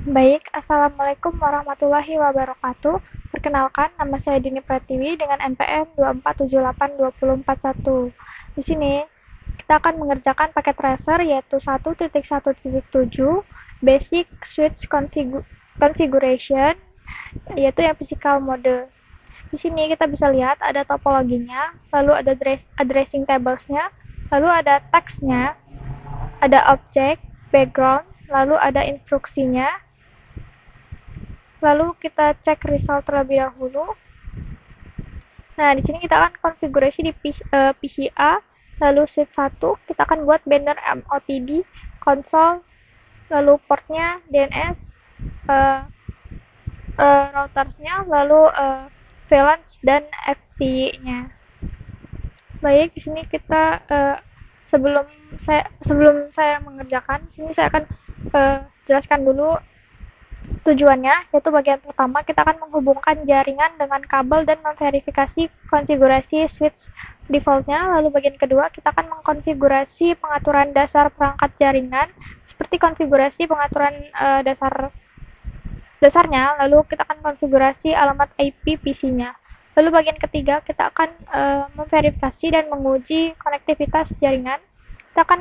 Baik, Assalamualaikum warahmatullahi wabarakatuh. Perkenalkan, nama saya Dini Pratiwi dengan NPM 24782041. Di sini, kita akan mengerjakan paket tracer yaitu 1.1.7 Basic Switch Configuration, yaitu yang physical mode. Di sini kita bisa lihat ada topologinya, lalu ada addressing tablesnya, lalu ada teksnya, ada object, background, lalu ada instruksinya. Lalu kita cek result terlebih dahulu. Nah, di sini kita akan konfigurasi di PCA, lalu switch 1, kita akan buat banner MOTD, konsol, lalu portnya DNS, routersnya, lalu VLAN dan FTY-nya. Baik, di sini kita sebelum saya mengerjakan, di sini saya akan jelaskan dulu tujuannya, yaitu bagian pertama kita akan menghubungkan jaringan dengan kabel dan memverifikasi konfigurasi switch defaultnya. Lalu bagian kedua kita akan mengkonfigurasi pengaturan dasar perangkat jaringan seperti konfigurasi pengaturan dasarnya. Lalu kita akan konfigurasi alamat IP PC-nya. Lalu bagian ketiga kita akan memverifikasi dan menguji konektivitas jaringan. Kita akan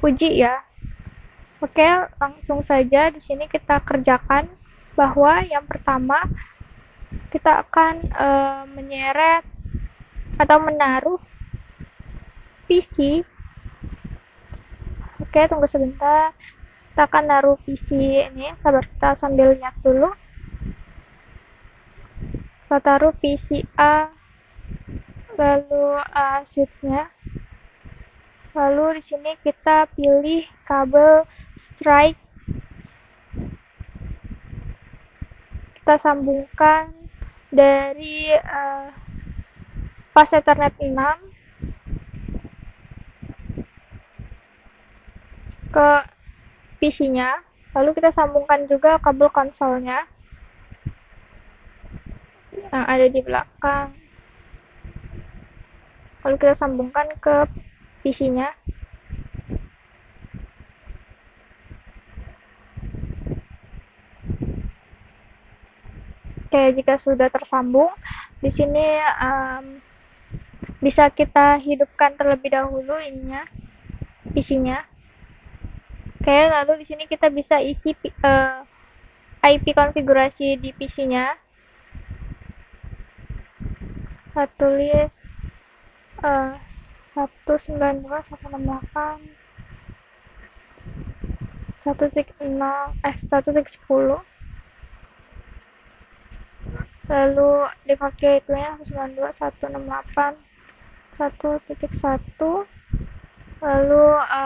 uji ya. Oke, langsung saja di sini kita kerjakan bahwa yang pertama kita akan menyeret atau menaruh PC. Oke, tunggu sebentar. Kita akan naruh PC ini. Sabar, kita sambil lihat dulu. Kita taruh PC A, lalu switch-nya. Lalu di sini kita pilih kabel strike. Kita sambungkan dari pas Ethernet 6 ke PC-nya. Lalu kita sambungkan juga kabel konsolnya yang ada di belakang. Lalu kita sambungkan ke PC-nya. Oke, jika sudah tersambung, di sini bisa kita hidupkan terlebih dahulu ininya, PC-nya. Oke, lalu di sini kita bisa isi IP konfigurasi di PC-nya. Saya tulis 192.168 1.10, lalu default gateway-nya 192.168.1.1, lalu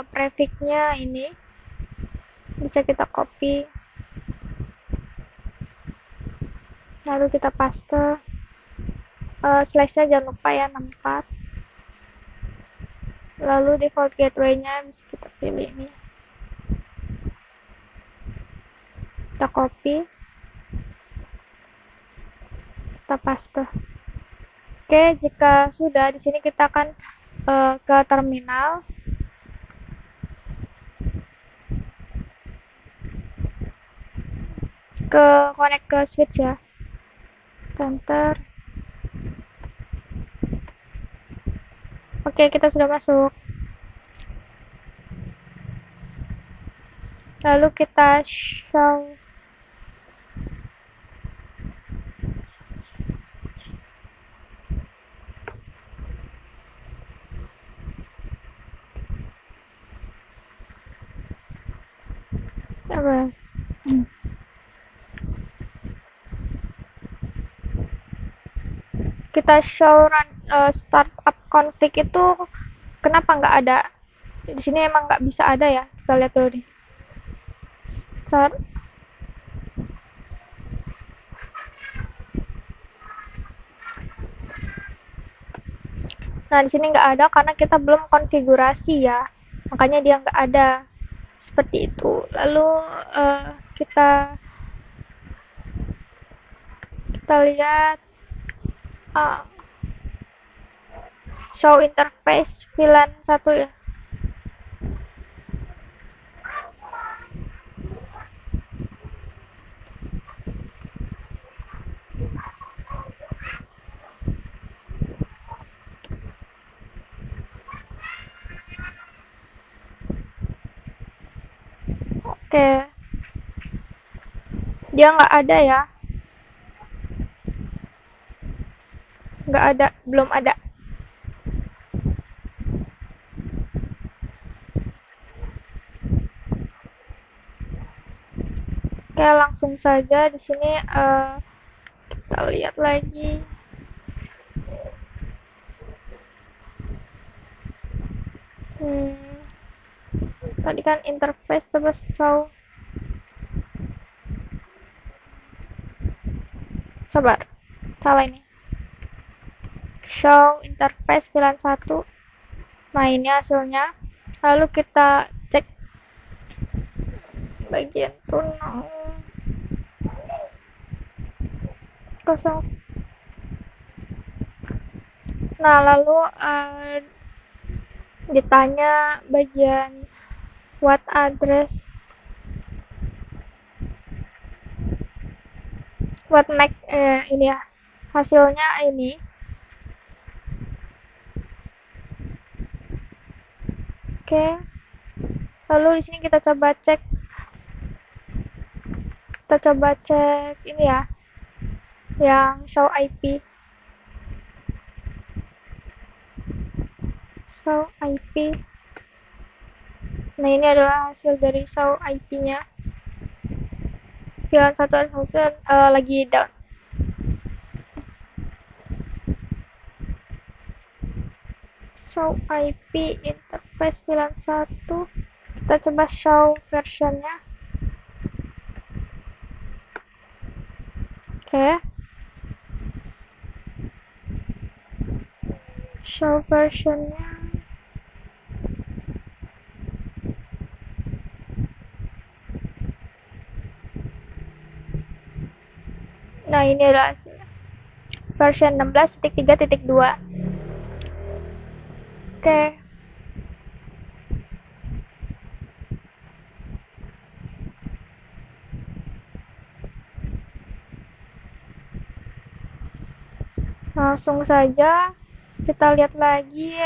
prefix-nya ini bisa kita copy, lalu kita paste, slash-nya jangan lupa ya 64, lalu default gateway-nya bisa kita pilih ini, kita copy, kita paste. Oke, jika sudah, di sini kita akan ke terminal. Connect ke switch ya. Enter. Oke, kita sudah masuk. Lalu kita show apa? Kita show run startup config itu kenapa nggak ada? Di sini emang nggak bisa ada ya. Kita lihat dulu nih. Start. Nah, di sini nggak ada karena kita belum konfigurasi ya. Makanya dia nggak ada. Seperti itu. Lalu kita lihat show interface VLAN 1 ya. Oke, dia nggak ada ya, nggak ada, belum ada. Oke, langsung saja di sini kita lihat lagi. Tadi kan interface, coba show. Coba, salah ini. Show interface pilihan 1. Nah, ini hasilnya. Lalu kita cek bagian tunang kosong. Nah, lalu ditanya bagian what address, what MAC, ini ya, hasilnya ini. Oke, lalu di sini kita coba cek ini ya, yang show IP. Nah, ini adalah hasil dari show IP-nya. Pilihan 1 dan lagi down. Show IP interface pilihan 1. Kita coba show versionnya. Oke. Show versionnya. Nah, ini adalah hasilnya. Version 16.3.2. Oke. Langsung saja kita lihat lagi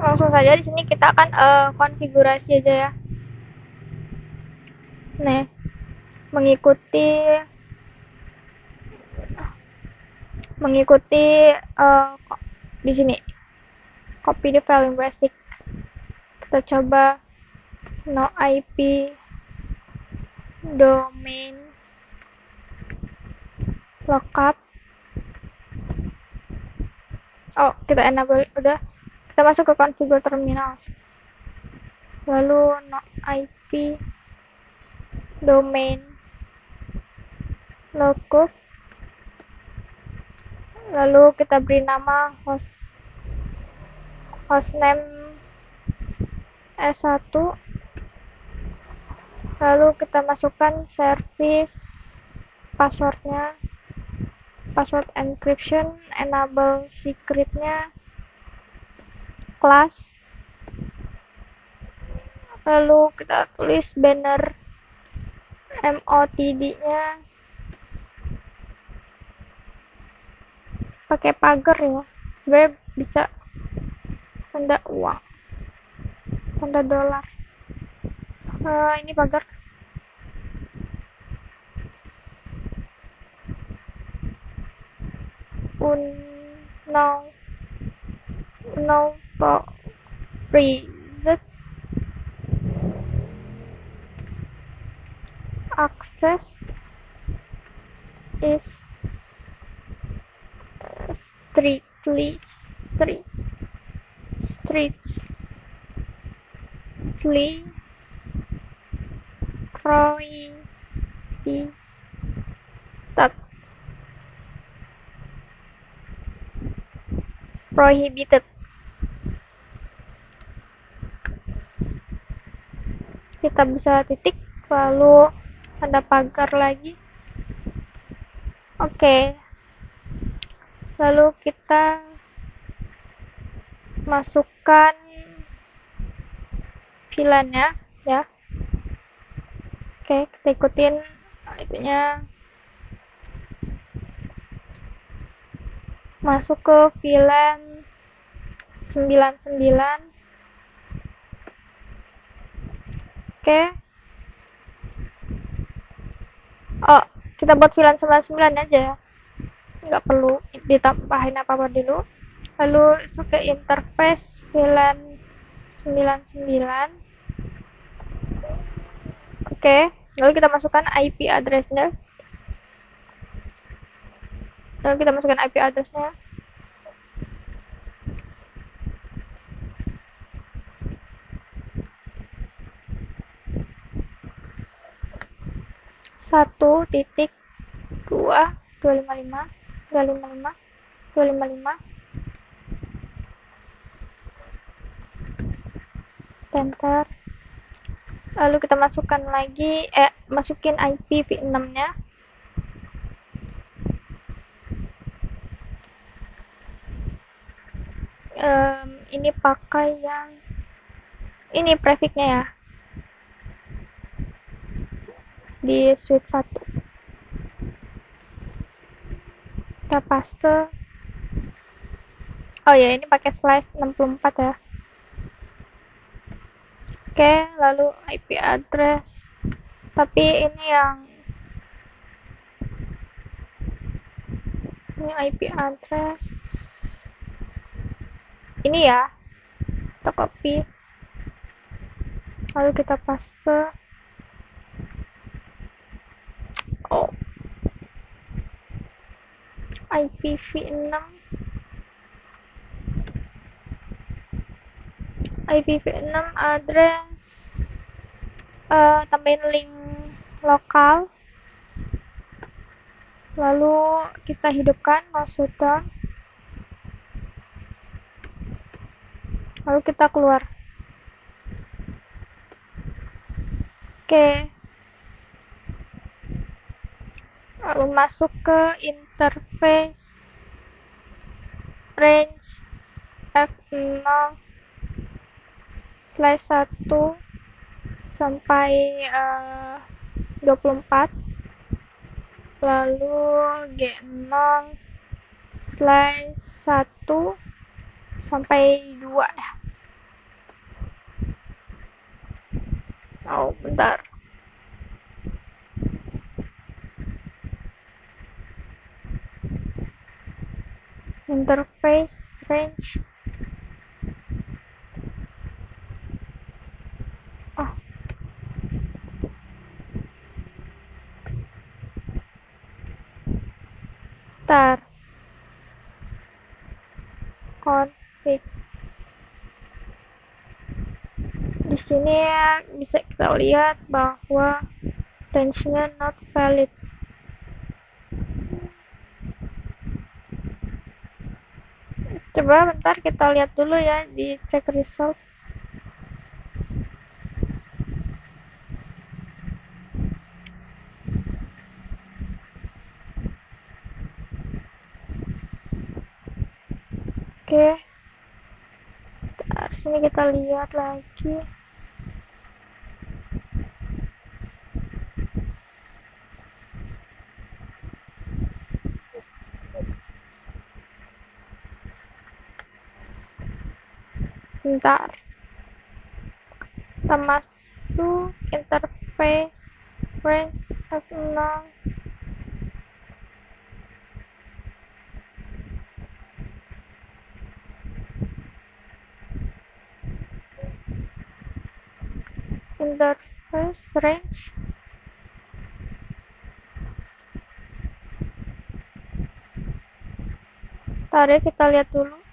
langsung saja di sini kita akan konfigurasi aja ya. Nih, mengikuti di sini copy the file basic. Kita coba no IP domain lookup. Oh, kita enable udah. Kita masuk ke configure terminal. Lalu no IP domain lookup. Lalu kita beri nama hostname S1. Lalu kita masukkan service, passwordnya, password encryption, enable secretnya, class. Lalu kita tulis banner MOTD-nya pakai pagar ya. Sebenarnya bisa tanda uang, tanda dolar. Ini pagar. No reset access is strictly prohibited. Kita bisa titik lalu tanda pagar lagi. Oke. Lalu kita masukkan VLAN-nya ya. Oke, kita ikutin itunya. Masuk ke VLAN 99. Oke. Oh, kita buat VLAN 99 aja ya. Nggak perlu ditambahin apa-apa dulu. Lalu masuk ke interface VLAN 99. Oke, lalu kita masukkan IP address-nya. Lalu kita masukkan IP address-nya. Satu titik 2.255 255 255 enter. Lalu kita masukkan lagi masukin IPv6-nya. Ini pakai yang ini prefixnya ya, di switch 1 kita paste. Oh ya, ini pakai slice 64 ya. Oke, lalu IP address, tapi ini IP address ini ya, kita copy lalu kita paste. Oh, IPv6 address, tambahin link lokal, lalu kita hidupkan mouse down, lalu kita keluar. Oke, lalu masuk ke interface range F0/1 sampai 24, lalu G0/1 sampai 2 ya. Oh, bentar. Interface range. Oh. Bentar. Config. Di sini ya, bisa kita lihat bahwa range-nya not valid. Coba bentar kita lihat dulu ya di check result. Oke. Bentar, sini kita lihat lagi. Bentar. Kita masuk interface range F0. Interface range. Tadi kita lihat dulu.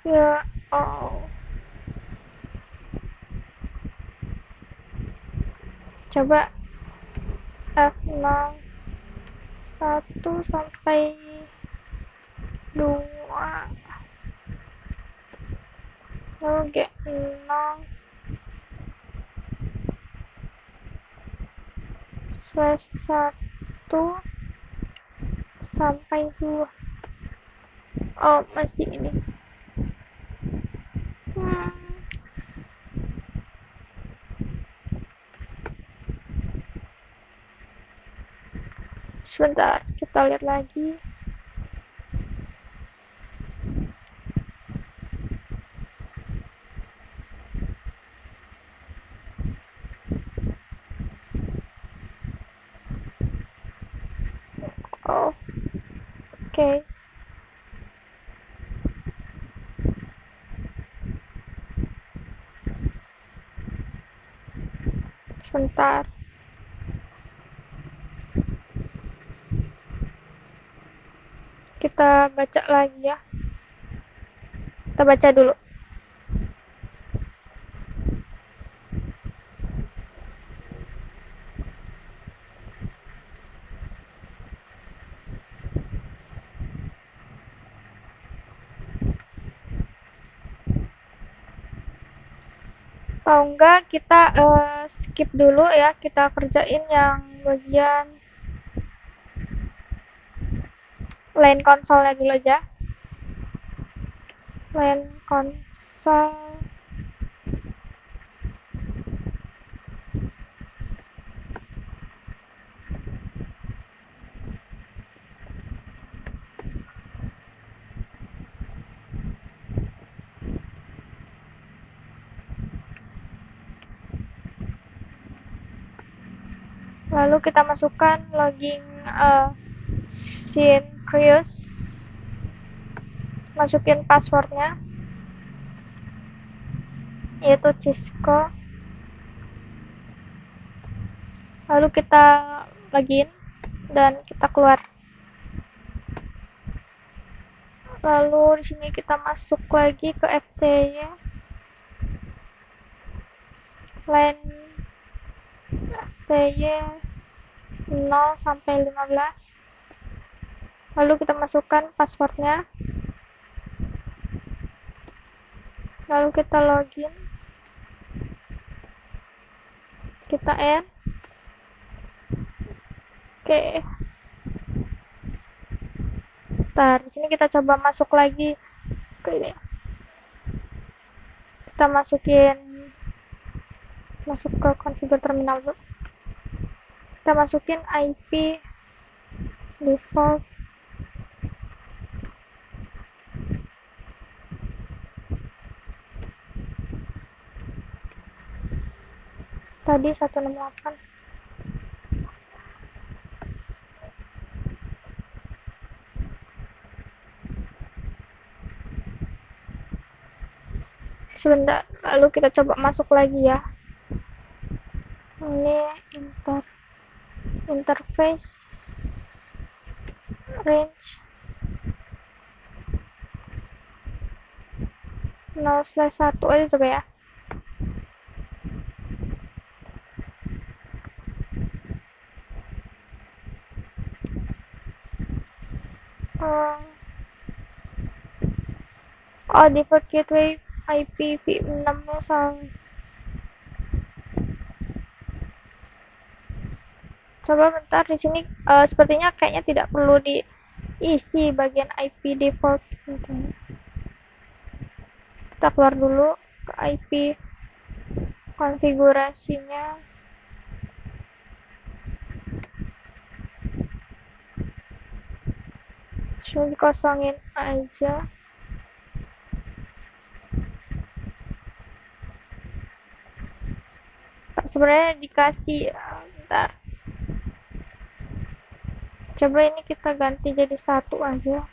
Ya, oh. Coba F0/1 sampai 2, lalu G0/1 sampai 2. Oh, masih ini. Sebentar, kita lihat lagi. Oh, oke. Sebentar. Kita baca lagi ya. Kita baca dulu. Kalau enggak kita skip dulu ya, kita kerjain yang bagian line konsolnya dulu aja. Line konsol. Lalu kita masukkan login Syncreus. Masukin passwordnya, yaitu Cisco. Lalu kita login dan kita keluar. Lalu di sini kita masuk lagi ke FTY. Line FTY 0 sampai 15. Lalu kita masukkan passwordnya. Lalu kita login. Kita end. Oke. Ntar, di sini kita coba masuk lagi ke ini. Kita masuk ke configure terminal dulu. Kita masukin IP default tadi 168. Sebentar, lalu kita coba masuk lagi ya. Ini interface range 0/1 aja coba ya. Oh, default gateway IPv6 nya salah. Coba bentar, di sini sepertinya kayaknya tidak perlu diisi bagian IP default. Kita keluar dulu ke IP konfigurasinya. Cuma dikosongin aja. Sebenarnya dikasih bentar. Coba ini kita ganti jadi 1 aja.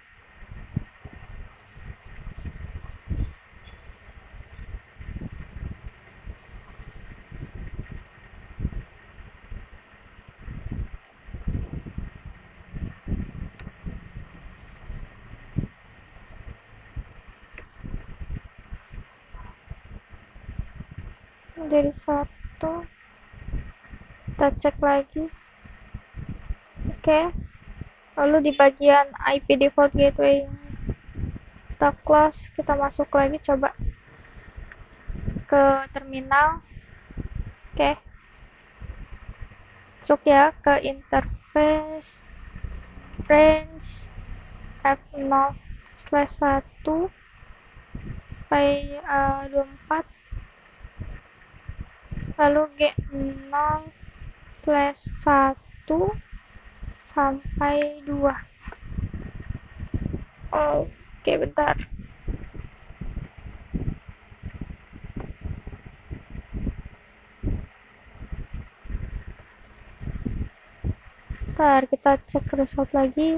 Jadi 1. Kita cek lagi. Oke. Lalu di bagian IP default gateway kita close, kita masuk lagi coba ke terminal. Oke. Masuk ya ke interface range F0/1 sampai 24. Lalu G0/1 sampai 2. Oke, bentar. Bentar, kita cek result lagi.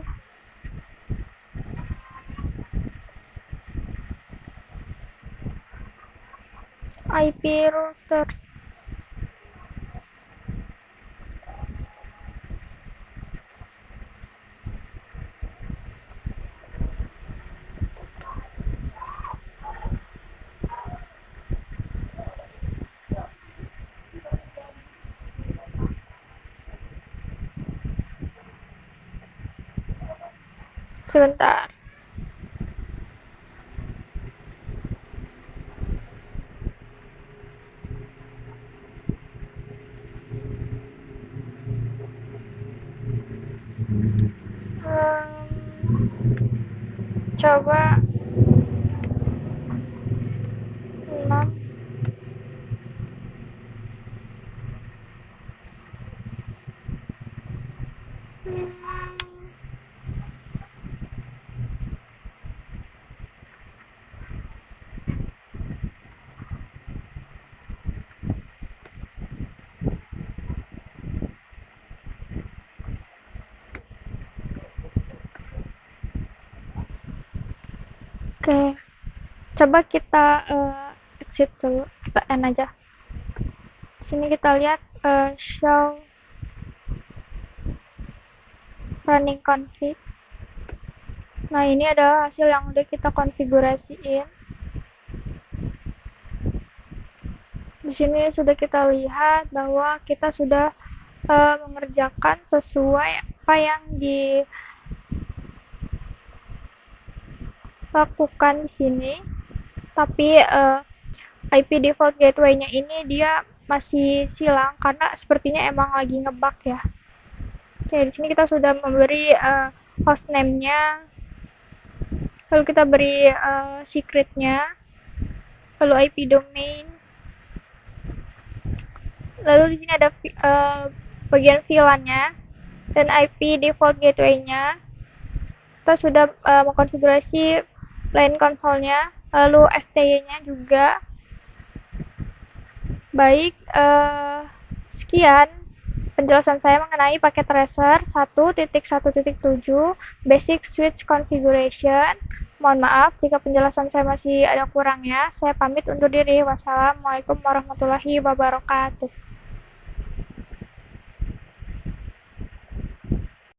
IP router. Sebentar. Coba 6. Oke, coba kita exit dulu, kita end aja. Sini kita lihat show running config. Nah, ini adalah hasil yang udah kita konfigurasiin. Di sini sudah kita lihat bahwa kita sudah mengerjakan sesuai apa yang dilakukan di sini. Tapi IP default gateway-nya ini dia masih silang karena sepertinya emang lagi ngebug ya. Oke, di sini kita sudah memberi hostname-nya, lalu kita beri secret-nya, lalu IP domain, lalu di sini ada bagian VLAN-nya dan IP default gateway-nya. Kita sudah mengkonfigurasi LAN console-nya, lalu FTY-nya juga. Baik, sekian penjelasan saya mengenai paket tracer 1.1.7 basic switch configuration. Mohon maaf jika penjelasan saya masih ada kurangnya. Saya pamit undur diri. Wassalamualaikum warahmatullahi wabarakatuh.